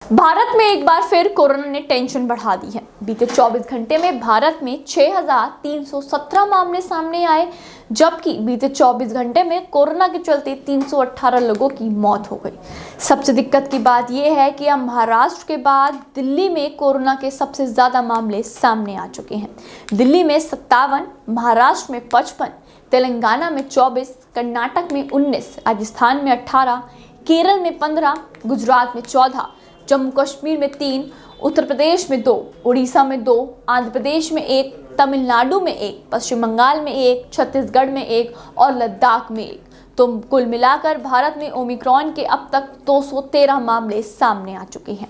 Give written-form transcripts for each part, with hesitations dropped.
भारत में एक बार फिर कोरोना ने टेंशन बढ़ा दी है। बीते 24 घंटे में भारत में 6,317 मामले सामने आए, जबकि बीते 24 घंटे में कोरोना के चलते 318 लोगों की मौत हो गई। सबसे दिक्कत की बात यह है कि अब महाराष्ट्र के बाद दिल्ली में कोरोना के सबसे ज्यादा मामले सामने आ चुके हैं। दिल्ली में 57, महाराष्ट्र में 55, तेलंगाना में 24, कर्नाटक में 19, राजस्थान में 18, केरल में 15, गुजरात में 14, जम्मू कश्मीर में 3, उत्तर प्रदेश में 2, उड़ीसा में 2, आंध्र प्रदेश में 1, तमिलनाडु में 1, पश्चिम बंगाल में 1, छत्तीसगढ़ में 1 और लद्दाख में 1। तो कुल मिलाकर भारत में ओमिक्रॉन के अब तक 213 मामले सामने आ चुके हैं।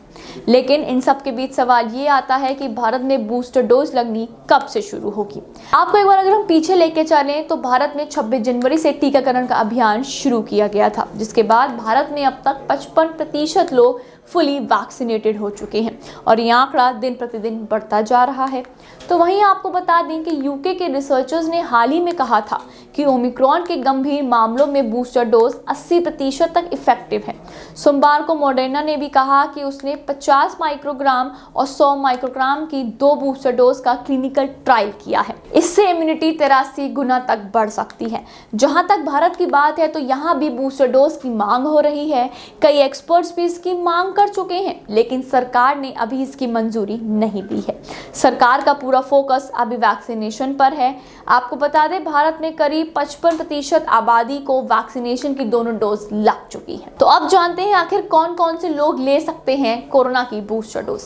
लेकिन इन सब के बीच सवाल ये आता है कि भारत में बूस्टर डोज लगनी कब से शुरू होगी। आपको एक बार अगर हम पीछे लेके चलें तो भारत में 26 जनवरी से टीकाकरण का अभियान शुरू किया गया था, जिसके बाद भारत में अब तक 55% लोग फुली वैक्सीनेटेड हो चुके हैं और ये आंकड़ा दिन प्रतिदिन बढ़ता जा रहा है। तो वहीं आपको बता दें कि यूके के रिसर्चर्स ने हाल ही में कहा था कि ओमिक्रॉन के गंभीर मामलों में बूस्टर डोज 80% तक इफेक्टिव है। सोमवार को मॉडर्ना ने भी कहा कि उसने 50 माइक्रोग्राम और 100 माइक्रोग्राम की 2 बूस्टर डोज का क्लिनिकल ट्रायल किया है। इससे इम्यूनिटी 83 गुना तक बढ़ सकती है। जहां तक भारत की बात है तो यहाँ भी बूस्टर डोज की मांग हो रही है। कई एक्सपर्ट्स भी इसकी मांग कर चुके हैं, लेकिन सरकार ने अभी इसकी मंजूरी नहीं दी है। सरकार का पूरा फोकस अभी वैक्सीनेशन पर है। आपको बता दें भारत में करीब 55% आबादी को वैक्सीनेशन की दोनों डोज लग चुकी है। तो अब जानते हैं आखिर कौन कौन से लोग ले सकते हैं कोरोना की बूस्टर डोज।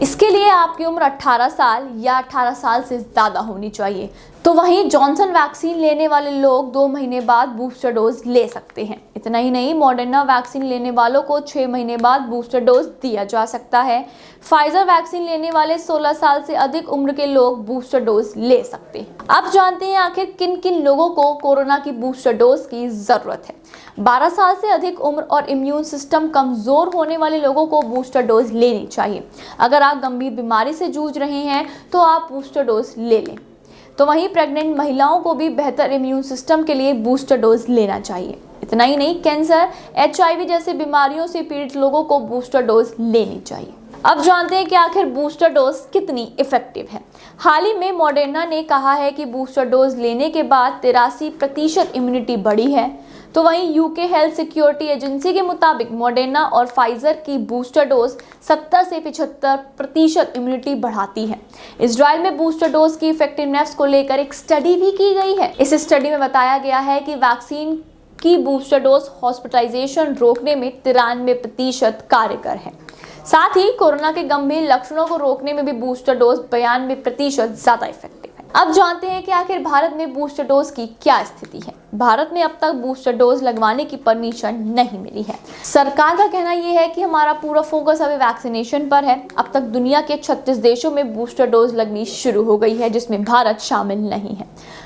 इसके लिए आपकी उम्र 18 साल या 18 साल से ज्यादा होनी चाहिए। तो वहीं जॉनसन वैक्सीन लेने वाले लोग 2 महीने बाद बूस्टर डोज ले सकते हैं। इतना ही नहीं, मॉडर्ना वैक्सीन लेने वालों को 6 महीने बाद बूस्टर डोज दिया जा सकता है। फाइजर वैक्सीन लेने वाले 16 साल से अधिक उम्र के लोग बूस्टर डोज ले सकते हैं। अब जानते हैं आखिर किन किन लोगों को कोरोना की बूस्टर डोज की जरूरत है। 12 साल से अधिक उम्र और इम्यून सिस्टम कमजोर होने वाले लोगों को बूस्टर डोज लेनी चाहिए। अगर आप गंभीर बीमारी से जूझ रहे हैं तो आप बूस्टर डोज ले लें। तो वहीं प्रेग्नेंट महिलाओं को भी बेहतर इम्यून सिस्टम के लिए बूस्टर डोज लेना चाहिए। इतना ही नहीं, कैंसर, HIV जैसी बीमारियों से पीड़ित लोगों को बूस्टर डोज लेनी चाहिए। अब जानते हैं कि आखिर बूस्टर डोज कितनी इफेक्टिव है। हाल ही में मॉडर्ना ने कहा है कि बूस्टर डोज लेने के बाद 83% इम्यूनिटी बढ़ी है। तो वहीं यूके हेल्थ सिक्योरिटी एजेंसी के मुताबिक मॉडर्ना और फाइजर की बूस्टर डोज 70 से 75% इम्यूनिटी बढ़ाती है। इजराइल में बूस्टर डोज की इफेक्टिवनेस को लेकर एक स्टडी भी की गई है। इस स्टडी में बताया गया है कि वैक्सीन की बूस्टर डोज हॉस्पिटलाइजेशन रोकने में 93% कारगर है। साथ ही कोरोना के गंभीर लक्षणों को रोकने में भी बूस्टर डोज 92% ज्यादा इफेक्टिव है। अब जानते हैं कि आखिर भारत में बूस्टर डोज की क्या स्थिति है। भारत में अब तक बूस्टर डोज लगवाने की परमिशन नहीं मिली है। सरकार का कहना यह है कि हमारा पूरा फोकस अभी वैक्सीनेशन पर है। अब तक दुनिया के 36 देशों में बूस्टर डोज लगनी शुरू हो गई है, जिसमें भारत शामिल नहीं है।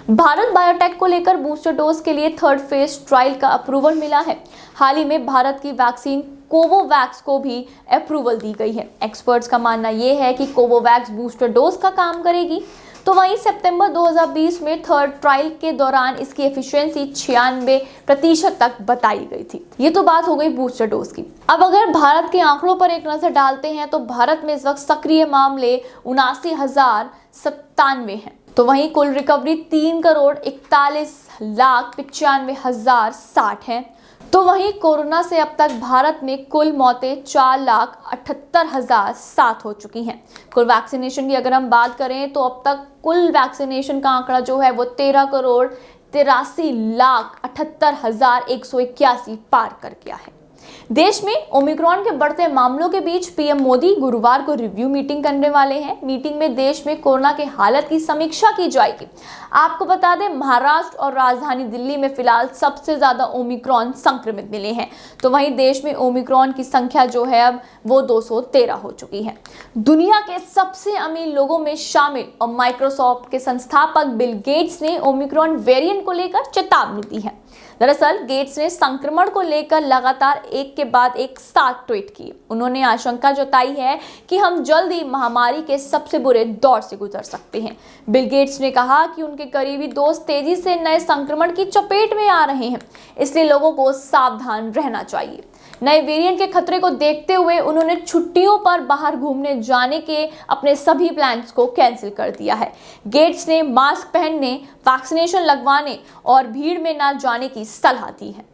भारत बायोटेक को लेकर बूस्टर डोज के लिए 3rd फेज ट्रायल का अप्रूवल मिला है। हाल ही में भारत की वैक्सीन कोवोवैक्स को भी अप्रूवल दी गई है। एक्सपर्ट्स का मानना यह है कि कोवोवैक्स बूस्टर डोज का काम करेगी। तो वहीं सितंबर 2020 में 3rd ट्रायल के दौरान इसकी एफिशिएंसी 96% तक बताई गई थी। ये तो बात हो गई बूस्टर डोज की। अब अगर भारत के आंकड़ों पर एक नजर डालते हैं तो भारत में इस वक्त सक्रिय मामले 79,097 हैं। तो वहीं कुल रिकवरी 3,41,95,060 है। तो वहीं कोरोना से अब तक भारत में कुल मौतें 4,78,007 हो चुकी हैं। कुल वैक्सीनेशन की अगर हम बात करें तो अब तक कुल वैक्सीनेशन का आंकड़ा जो है वो 13,83,78,181 पार कर गया है। देश में ओमिक्रॉन के बढ़ते मामलों के बीच पीएम मोदी गुरुवार को रिव्यू मीटिंग करने वाले हैं। मीटिंग में देश में कोरोना के हालत की समीक्षा की जाएगी। आपको बता दें महाराष्ट्र और राजधानी दिल्ली में फिलहाल सबसे ज्यादा ओमिक्रॉन संक्रमित मिले हैं। तो वहीं देश में ओमिक्रॉन की संख्या जो है अब वो 213 हो चुकी है। दुनिया के सबसे अमीर लोगों में शामिल और माइक्रोसॉफ्ट के संस्थापक बिल गेट्स ने ओमिक्रॉन वेरिएंट को लेकर चेतावनी दी है। दरअसल गेट्स ने संक्रमण को लेकर लगातार एक के बाद एक 7 ट्वीट किए। उन्होंने आशंका जताई है कि हम जल्द ही महामारी के सबसे बुरे दौर से गुजर सकते हैं। बिल गेट्स ने कहा कि उनके करीबी दोस्त तेजी से नए संक्रमण की चपेट में आ रहे हैं, इसलिए लोगों को सावधान रहना चाहिए। नए वेरिएंट के खतरे को देखते हुए उन्होंने छुट्टियों पर बाहर घूमने जाने के अपने सभी प्लान्स को कैंसिल कर दिया है। गेट्स ने मास्क पहनने, वैक्सीनेशन लगवाने और भीड़ में ना जाने की सलाह दी है।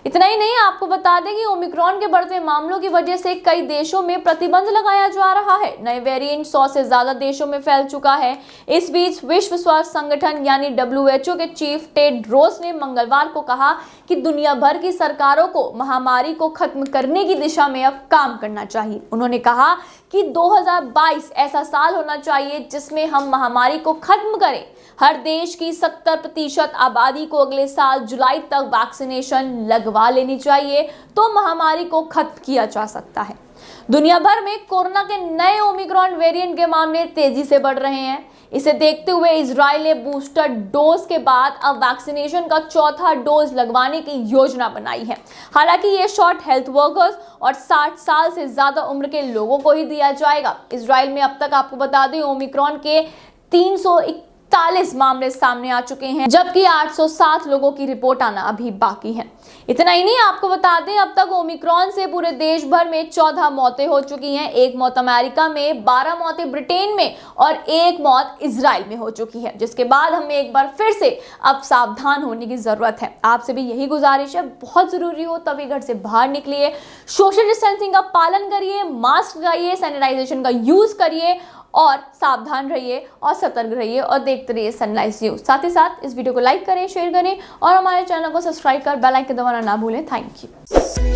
इतना ही नहीं, आपको बता दें कि ओमिक्रॉन के बढ़ते मामलों की वजह से कई देशों में प्रतिबंध लगाया जा रहा है। नए वेरिएंट 100 से ज्यादा देशों में फैल चुका है। इस बीच विश्व स्वास्थ्य संगठन यानी WHO के चीफ टेड्रोस ने मंगलवार को कहा कि दुनिया भर की सरकारों को महामारी को खत्म करने की दिशा में अब काम करना चाहिए। उन्होंने कहा कि 2022 ऐसा साल होना चाहिए जिसमें हम महामारी को खत्म करें। हर देश की 70% आबादी को अगले साल जुलाई तक वैक्सीनेशन लगवा लेनी चाहिए तो महामारी को खत्म किया जा सकता है। दुनिया भर में कोरोना के नए ओमिक्रॉन वेरिएंट के मामले तेजी से बढ़ रहे हैं। इसे देखते हुए इजराइल ने बूस्टर डोज के बाद अब वैक्सीनेशन का चौथा डोज लगवाने की योजना बनाई है। हालांकि ये शॉट हेल्थ वर्कर्स और 60 साल से ज्यादा उम्र के लोगों को ही दिया जाएगा। इजराइल में अब तक आपको बता दें ओमिक्रॉन के 341 मामले सामने आ चुके हैं, जबकि 807 लोगों की रिपोर्ट आना अभी बाकी है। इतना ही नहीं, आपको बता दें अब तक ओमिक्रॉन से पूरे देश भर में 14 मौतें हो चुकी हैं। 1 मौत अमेरिका में, 12 मौतें ब्रिटेन में और 1 मौत इजराइल में हो चुकी है, जिसके बाद हमें एक बार फिर से अब सावधान होने की जरूरत है। आपसे भी यही गुजारिश है, बहुत जरूरी हो तभी घर से बाहर निकलिए, सोशल डिस्टेंसिंग का पालन करिए, मास्क लगाइए, सैनिटाइजेशन का यूज करिए और सावधान रहिए और सतर्क रहिए और देखते रहिए सनराइज न्यूज। साथ ही साथ इस वीडियो को लाइक करें, शेयर करें और हमारे चैनल को सब्सक्राइब कर बेल आइकन दबाना ना भूलें। Thank you.